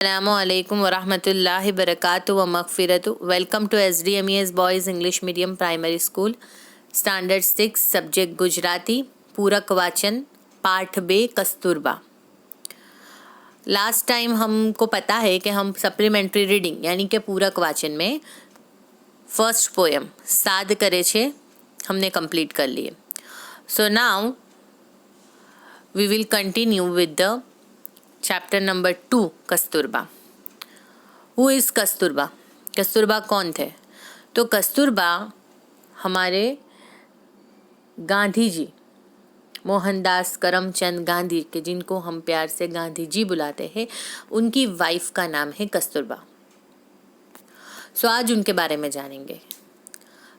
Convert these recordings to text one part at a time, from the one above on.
Assalamualaikum warahmatullahi wabarakatuh wa maghfiratu. Welcome to SDMES Boys English Medium Primary School, Standard 6, Subject Gujarati, पूरक वाचन, पाठ बे Kasturba. Last time हमको पता है कि हम सप्लीमेंट्री रीडिंग यानी कि पूरक वाचन में फर्स्ट पोएम साद करे छे हमने कंप्लीट कर लिए। So now we will continue with the chapter number 2 Kasturba. Who is Kasturba? Kasturba कौन थे? तो कस्तूरबा हमारे गांधी जी, मोहनदास करमचंद गांधी के, जिनको हम प्यार से गांधी जी बुलाते हैं, उनकी वाइफ का नाम है कस्तूरबा। सो आज उनके बारे में जानेंगे।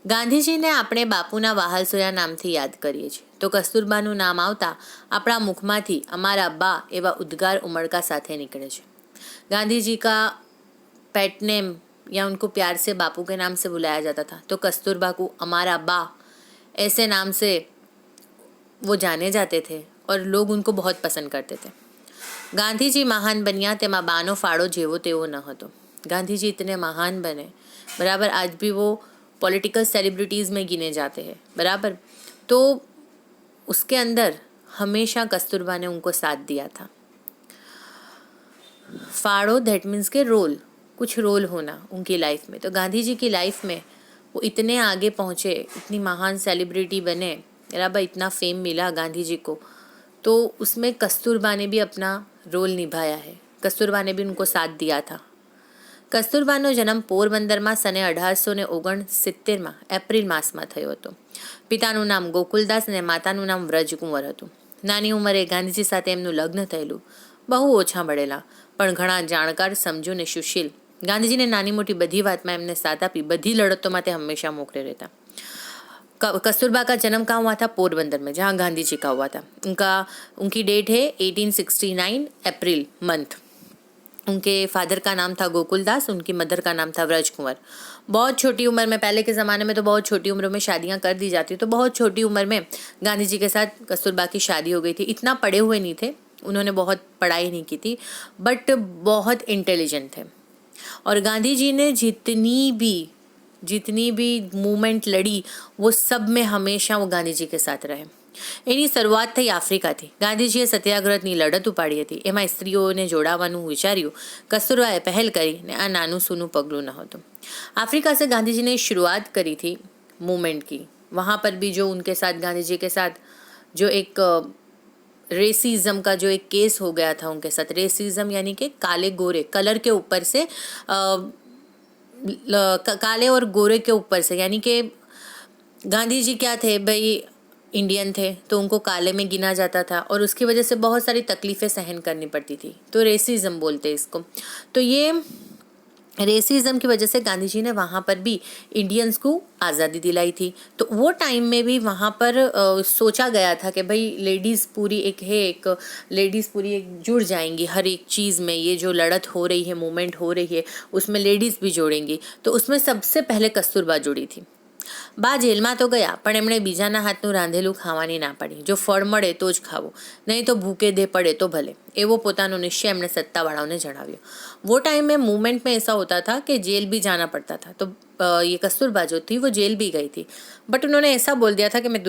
ગાંધીજીને આપણે બાપુના વહાલસોયા નામથી યાદ કરીએ છીએ, તો કસ્તુરબાનું નામ આવતા આપણા મુખમાંથી અમારા બા એવા ઉદ્ગાર ઉમળકા સાથે निकले છે। गांधी जी का पेट नेम या उनको प्यार से बापू के नाम से बुलाया जाता था, तो कस्तूरबा को अमारा बा ऐसे नाम से वो जाने जाते थे और लोग उनको बहुत पसंद करते थे। गांधी जी महान बनिया तेमा बानो फाड़ो जेवो तेवो न हतो। गांधी जी इतने महान बने, बराबर, आज भी वो पॉलिटिकल सेलिब्रिटीज़ में गिने जाते हैं, बराबर। तो उसके अंदर हमेशा कस्तूरबा ने उनको साथ दिया था। फाड़ो दैट मीन्स के रोल, कुछ रोल होना उनकी लाइफ में। तो गांधी जी की लाइफ में वो इतने आगे पहुँचे, इतनी महान सेलिब्रिटी बने, बराबर, इतना फेम मिला गांधी जी को, तो उसमें कस्तूरबा ने भी अपना रोल निभाया है। कस्तूरबा ने भी उनको साथ दिया था। કસ્તુરબાનો જન્મ પોરબંદરમાં સને 1869માં એપ્રિલ માસમાં થયો હતો। પિતાનું નામ ગોકુલદાસ અને માતાનું નામ વ્રજકુંવર હતું। નાની ઉંમરે ગાંધીજી સાથે એમનું લગ્ન થયેલું। બહુ ઓછા મળેલા, પણ ઘણા જાણકાર, સમજુ ને સુશીલ। ગાંધીજીને નાની મોટી બધી વાતમાં એમને સાથ આપી બધી લડતોમાં તે હંમેશા મોખરે રહેતા। कस्तूरबा का जन्म कहाँ हुआ था? पोरबंदर में, जहाँ गांधी जी का हुआ था। उनकी डेट है 1869 अप्रैल मंथ। उनके फादर का नाम था गोकुलदास, उनकी मदर का नाम था व्रजकुंवर। बहुत छोटी उम्र में, पहले के ज़माने में तो बहुत छोटी उम्र में शादियां कर दी जाती, तो बहुत छोटी उम्र में गांधी जी के साथ कस्तूरबा की शादी हो गई थी। इतना पढ़े हुए नहीं थे, उन्होंने बहुत पढ़ाई नहीं की थी, बट बहुत इंटेलिजेंट थे। और गांधी जी ने जितनी भी मूवमेंट लड़ी, वो सब में हमेशा वो गांधी जी के साथ रहे। એની શરૂઆત થઈ આફ્રિકાથી। ગાંધીજીએ સત્યાગ્રહની લડત ઉપાડી હતી, એમાં સ્ત્રીઓને જોડાવાનું વિચાર્યું। કસ્તુરબાએ પહેલ કરીને આ નાનું સૂનું પગલું નહોતું। अफ्रीका से गांधी जी ने शुरुआत करी थी मूवमेंट की। वहाँ पर भी जो उनके साथ, गांधी जी के साथ जो एक रेसिज्म का जो एक केस हो गया था उनके साथ। रेसिज्म यानी कि काले गोरे, कलर के ऊपर से काले और गोरे के ऊपर से, यानी कि गांधी जी क्या थे भाई, इंडियन थे, तो उनको काले में गिना जाता था और उसकी वजह से बहुत सारी तकलीफ़ें सहन करनी पड़ती थी, तो रेसिज्म बोलते हैं इसको। तो ये रेसिज्म की वजह से गांधी जी ने वहाँ पर भी इंडियंस को आज़ादी दिलाई थी। तो वो टाइम में भी वहाँ पर सोचा गया था कि भाई लेडीज़ पूरी एक लेडीज़ पूरी एक जुड़ जाएंगी हर एक चीज़ में। ये जो लड़त हो रही है, मूवमेंट हो रही है, उसमें लेडीज़ भी जोड़ेंगी। तो उसमें सबसे पहले कस्तूरबा जुड़ी थी। બા જેલમાં તો ગયા, પણ એમણે બીજાના હાથનું રાંધેલું ખાવાની ના પાડી। જો ફળ મળે તો જ ખાવું, નહીં તો ભૂકે દે પડે તો ભલે, એવો પોતાનો નિશ્ચય એમણે સત્તાવાળાઓને જણાવ્યો। वो टाइम में मूवमेंट में ऐसा होता था कि जेल भी जाना पड़ता था। तो ये कस्तूरबा जो थी वो जेल भी गई थी, बट उन्होंने ऐसा बोल दिया था कि मैं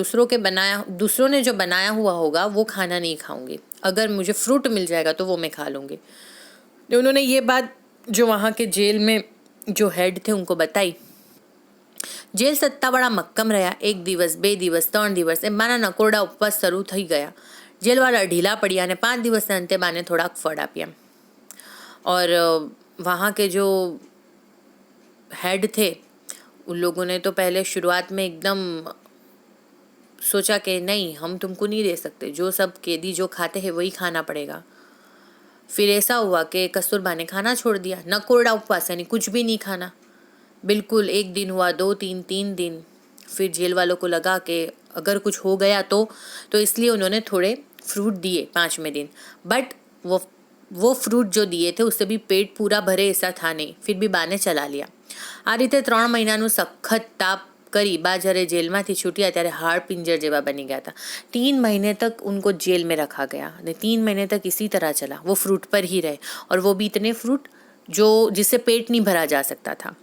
दूसरों ने जो बनाया हुआ होगा वो खाना नहीं खाऊंगी, अगर मुझे फ्रूट मिल जाएगा तो वो मैं खा लूँगी। तो उन्होंने ये बात जो वहाँ के जेल में जो हेड थे उनको बताई। જેલ સત્તાવાળા મક્કમ રહ્યા। 1 દિવસ, 2 દિવસ, 3 દિવસ એમ બાના નકોરડા ઉપવાસ શરૂ થઈ ગયા। જેલવાળા ઢીલા પડ્યા અને 5 દિવસના અંતે બાને થોડાક ફળ આપ્યા। और वहाँ के जो हेड थे उन लोगों ने तो पहले शुरुआत में एकदम सोचा कि नहीं, हम तुमको नहीं दे सकते, जो सब कैदी जो खाते हैं वही खाना पड़ेगा। फिर ऐसा हुआ कि कस्तूरबा ने खाना छोड़ दिया। नकोरडा उपवास यानी कुछ भी नहीं खाना, बिल्कुल। 1 दिन हुआ, 2 दिन, 3 दिन। फिर जेल वालों को लगा कि अगर कुछ हो गया तो इसलिए उन्होंने थोड़े फ्रूट दिए 5वें दिन, बट वो फ्रूट जो दिए थे उससे भी पेट पूरा भरे ऐसा था नहीं। फिर भी बाने चला लिया। आ रीते 3 મહિનાનું સખત તાપ કરી બા જ્યારે જેલમાંથી છૂટ્યા ત્યારે હાડ પિંજર જેવા બની ગયા था। 3 महीने तक उनको जेल में रखा गया, 3 महीने तक इसी तरह चला, वो फ्रूट पर ही रहे, और वो भी इतने फ्रूट जो जिससे पेट नहीं भरा जा सकता था।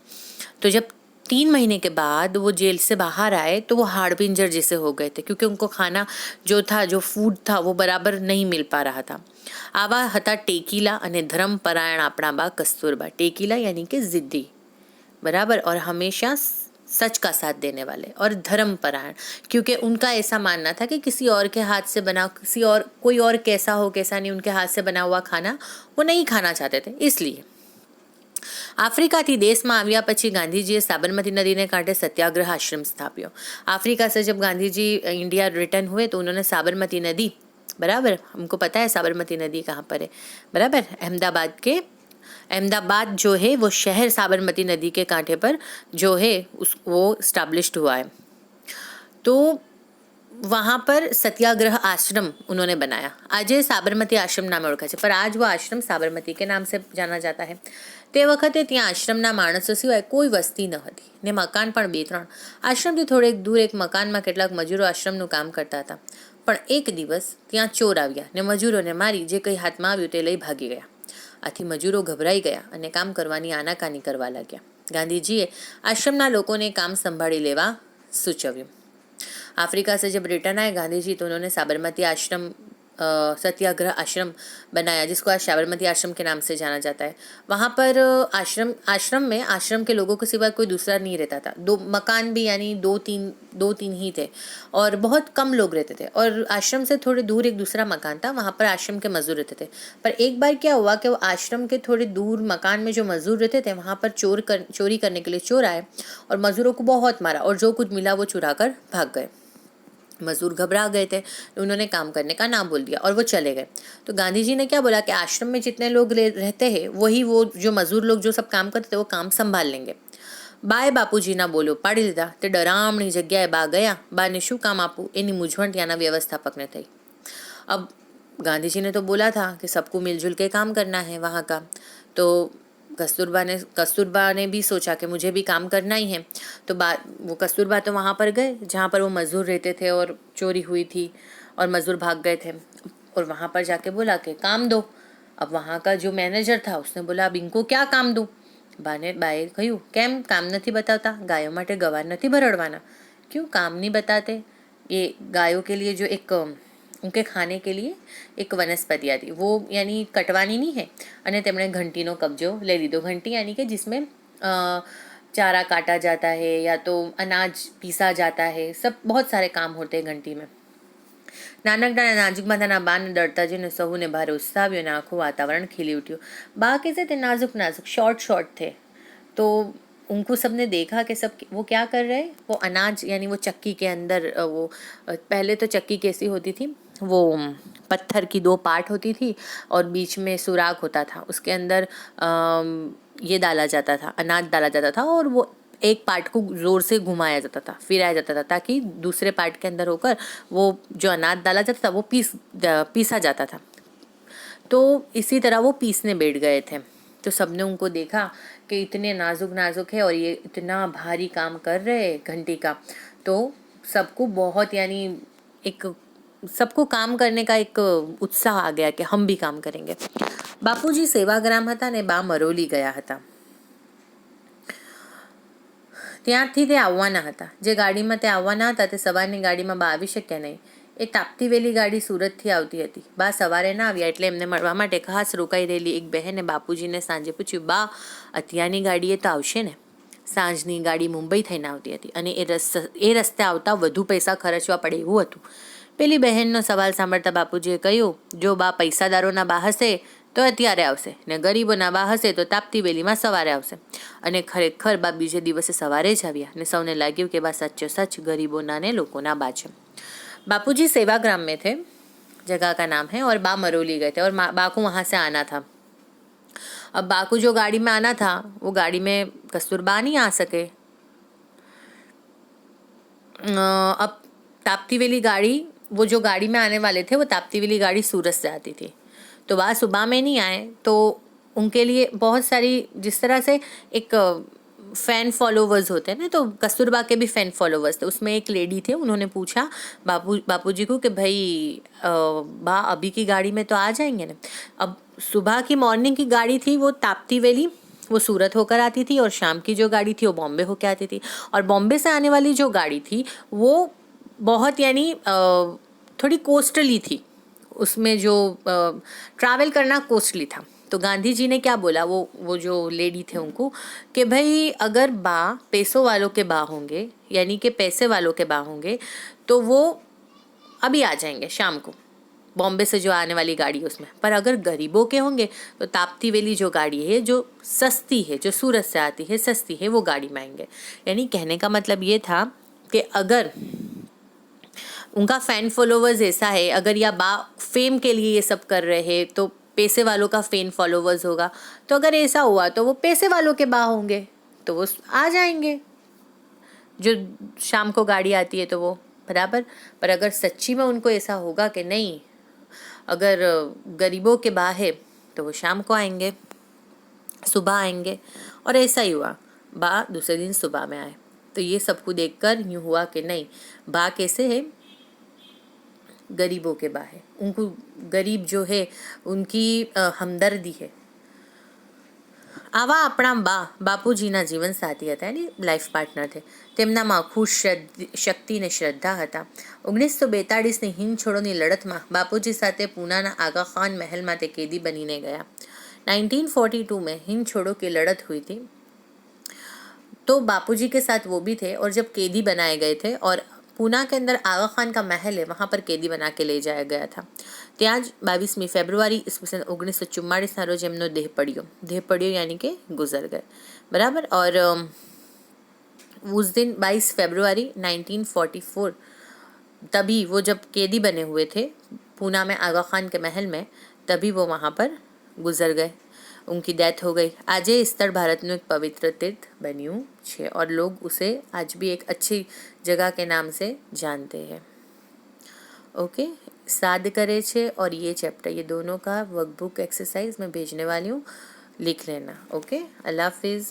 तो जब 3 महीने के बाद वो जेल से बाहर आए तो वो हाड़ पिंजर जैसे हो गए थे, क्योंकि उनको खाना जो था, जो फूड था, वो बराबर नहीं मिल पा रहा था। आवा हता टेकीला અને ધર્મપરાયણ આપણા બા કસ્તુરબા। टेकीला यानी कि जिद्दी, बराबर, और हमेशा सच का साथ देने वाले, और धर्मपरायण, क्योंकि उनका ऐसा मानना था कि किसी और के हाथ से बना, किसी और कोई और कैसा हो कैसा नहीं, उनके हाथ से बना हुआ खाना वो नहीं खाना चाहते थे। इसलिए आफ्रिकाથી દેશમાં આવ્યા પછી ગાંધીજીએ साबरमती नदी ने कांठे सत्याग्रह आश्रम स्थाप्यो। अफ्रीका से जब गांधी जी इंडिया रिटर्न हुए तो उन्होंने साबरमती नदी, बराबर, हमको पता है साबरमती नदी कहाँ पर है, बराबर, अहमदाबाद जो है वो शहर साबरमती नदी के कांठे पर जो है वो स्टैब्लिश्ड हुआ है। तो वहाँ पर सत्याग्रह आश्रम उन्होंने बनाया। आज साबरमती आश्रम नाम ओळखाय छे, पर आज वो आश्रम साबरमती के नाम से जाना जाता है। ते वखते त्यां आश्रमना माणसो सिवाय कोई वस्ती न हती ने मकान पण 2-3। आश्रमथी थोड़ेक दूर एक मकानमा કેટલાક મજૂરો આશ્રમનું કામ કરતા હતા, પણ એક દિવસ ત્યાં ચોર આવ્યા ને મજૂરોને મારી જે કંઈ હાથમાં આવ્યું તે લઈ ભાગી ગયા। આથી મજૂરો ગભરાઈ ગયા અને કામ કરવાની આનાકાની કરવા લાગ્યા। ગાંધીજીએ આશ્રમના લોકોને કામ સંભાળી લેવા સૂચવ્યું। अफ्रीका से जब रिटर्न आए गांधी जी तो उन्होंने साबरमती आश्रम सत्याग्रह आश्रम बनाया, जिसको आज साबरमती आश्रम के नाम से जाना जाता है। वहाँ पर आश्रम में आश्रम के लोगों के सिवा कोई दूसरा नहीं रहता था। 2 मकान भी यानी 2-3 ही थे, और बहुत कम लोग रहते थे। और आश्रम से थोड़े दूर एक दूसरा मकान था, वहाँ पर आश्रम के मजदूर रहते थे। पर एक बार क्या हुआ कि वो आश्रम के थोड़े दूर मकान में जो मजदूर रहते थे वहाँ पर चोरी करने के लिए चोर आए और मजदूरों को बहुत मारा, और जो कुछ मिला वो चुरा कर भाग गए। मजदूर घबरा गए थे, उन्होंने काम करने का ना बोल दिया और वो चले गए। तो गांधी जी ने क्या बोला कि आश्रम में जितने लोग रहते हैं वही वो जो मजदूर लोग जो सब काम करते थे वो काम संभाल लेंगे। बाए बापूजी ना बोलो पाड़ी लीधा। ते डरामणी जग्याए बा गया। बाने शू काम आपू एनी मूंझवण त्याना व्यवस्थापक ने थई। अब गांधी जी ने तो बोला था कि सबको मिलजुल के काम करना है वहाँ का, तो कस्तूरबा ने भी सोचा कि मुझे भी काम करना ही है। तो वो कस्तूरबा तो वहाँ पर गए जहाँ पर वो मजदूर रहते थे और चोरी हुई थी और मजदूर भाग गए थे, और वहाँ पर जाके बोला कि काम दो। अब वहाँ का जो मैनेजर था उसने बोला अब इनको क्या काम दूँ। बाए कहूँ केम काम नहीं बताता, गायों माटे गवार नहीं भरड़वाना, क्यों काम नहीं बताते। ये गायों के लिए जो एक उनके खाने के लिए एक वनस्पति आती वो यानी कटवानी नहीं है, અને તેમણે ઘંટીનો કબજો લઈ લીધો। घंटी यानी कि जिसमें चारा काटा जाता है या तो अनाज पीसा जाता है, सब बहुत सारे काम होते हैं घंटी में। नानकड़ा नाजुक माथाना बाने डरता जोईने सहुने भारे उत्साह આવ્યો અને આખું વાતાવરણ ખીલી ઉઠ્યું। बा कैसे थे नाजुक शॉर्ट थे, तो उनको सबने देखा कि सब वो क्या कर रहे हैं। वो अनाज यानी वो चक्की के अंदर वो पहले तो चक्की कैसी होती थी, वो पत्थर की 2 पार्ट होती थी और बीच में सुराख होता था, उसके अंदर ये डाला जाता था, अनाज डाला जाता था, और वो एक पार्ट को जोर से घुमाया जाता था, फिराया जाता था, ताकि दूसरे पार्ट के अंदर होकर वो जो अनाज डाला जाता था वो पीसा जाता था। तो इसी तरह वो पीसने बैठ गए थे। तो सबने उनको देखा कि इतने नाजुक है और ये इतना भारी काम कर रहे हैं घंटी का, तो सबको बहुत यानी एक सबको काम करने का एक उत्साह आ गया कि हम भी काम करेंगे। बापूजी सेवाग्राम हता ने बा मरोली गया हता। ત્યાંથી તે આવવાના હતા। જે ગાડીમાં તે આવવાના હતા તે સવારની ગાડીમાં બા આવી શક્યા નહીં। એ તાપતી વેલી ગાડી સુરતથી આવતી હતી। બા સવારે ના આવ્યા એટલે એમને મળવા માટે ખાસ રોકાઈ રહેલી એક બહેને બાપુજીને સાંજે પૂછ્યું, બા અત્યારની ગાડીએ તો આવશે ને? સાંજની ગાડી મુંબઈ થઈને આવતી હતી અને એ રસ્તે આવતા વધુ પૈસા ખર્ચવા પડે એવું હતું। પેલી બહેનનો સવાલ સાંભળતા બાપુજીએ કહ્યું, જો બા પૈસાદારોના બા હશે તો અત્યારે આવશે ને ગરીબોના બા હશે તો તાપતી વેલીમાં સવારે આવશે। અને ખરેખર બા બીજે દિવસે સવારે જ આવ્યા ને સૌને લાગ્યું કે બા સચ્ચો સચ ગરીબોના ને લોકોના બા છે। बापूजी सेवाग्राम में थे, जगह का नाम है, और बा मरोली गए थे और बा को वहाँ से आना था। अब बा को जो गाड़ी में आना था वो गाड़ी में कस्तूरबा नहीं आ सके। अब ताप्ती वेली गाड़ी, वो जो गाड़ी में आने वाले थे वो ताप्ती वेली गाड़ी सूरत से आती थी, तो बा सुबह में नहीं आए। तो उनके लिए बहुत सारी जिस तरह से एक फ़ैन फॉलोवर्स होते हैं ना, तो कस्तूरबा के भी फ़ैन फॉलोवर्स थे। उसमें एक लेडी थे, उन्होंने पूछा बापूजी को कि भाई बा अभी की गाड़ी में तो आ जाएंगे ना। अब सुबह की मॉर्निंग की गाड़ी थी वो ताप्ती वैली, वो सूरत होकर आती थी, और शाम की जो गाड़ी थी वो बॉम्बे होकर आती थी। और बॉम्बे से आने वाली जो गाड़ी थी वो बहुत यानी थोड़ी कोस्टली थी, उसमें जो ट्रैवल करना कोस्टली था। तो गांधी जी ने क्या बोला, वो जो लेडी थे उनको, कि भाई अगर बा पैसों वालों के बा होंगे, यानी कि पैसे वालों के बा होंगे, तो वो अभी आ जाएंगे शाम को, बॉम्बे से जो आने वाली गाड़ी है उसमें। पर अगर गरीबों के होंगे तो ताप्ती वैली जो गाड़ी है, जो सस्ती है, जो सूरत से आती है, सस्ती है, वो गाड़ी में आएंगे। यानी कहने का मतलब ये था कि अगर उनका फैन फॉलोवर्स ऐसा है, अगर या बा फेम के लिए ये सब कर रहे हैं, तो पैसे वालों का फैन फॉलोवर्स होगा। तो अगर ऐसा हुआ तो वो पैसे वालों के बा होंगे, तो वो आ जाएंगे, जो शाम को गाड़ी आती है तो वो बराबर। पर अगर सच्ची में उनको ऐसा होगा कि नहीं, अगर गरीबों के बा है तो वो शाम को आएंगे, सुबह आएंगे। और ऐसा ही हुआ, बा दूसरे दिन सुबह में आए। तो ये सबको देखकर यूँ हुआ कि नहीं, बा कैसे है, गरीबों के बा है, उनको गरीब जो है उनकी हमदर्दी है। આવા આપણા બાપુજીના જીવન સાથી હતા, એની લાઈફ પાર્ટનર છે. તેમનામાં ખુશ શક્તિ ને શ્રદ્ધા હતા. 1942ની હિંદ છોડોની લડતમાં બાપુજી સાથે પૂનાના आगा खान महल में તે कैदी बनीने गया. 1942 में हिंद छोड़ो की लड़त हुई थी, तो बापूजी के साथ वो भी थे, और जब कैदी बनाए गए थे, और पूना के अंदर आगा खान का महल है, वहाँ पर कैदी बना के ले जाया गया था. ત્યાં જ 22મી ફેબ્રુઆરી 1944ના રોજ એમનો દેહ પડ્યો यानी कि गुजर गए, बराबर. और उस दिन 22 फरवरी 1944, तभी वो जब कैदी बने हुए थे पूना में आगा खान के महल में, तभी वो वहाँ पर गुजर गए, उनकी डेथ हो गई. આજે સ્થળ ભારતનું એક પવિત્ર તીર્થ બન્યું છે, और लोग उसे आज भी एक अच्छी जगह के नाम से जानते हैं. ओके, साध करे छे और ये चैप्टर, ये दोनों का वर्कबुक एक्सरसाइज मैं भेजने वाली हूँ, लिख लेना. ओके, अल्लाह हाफिज़.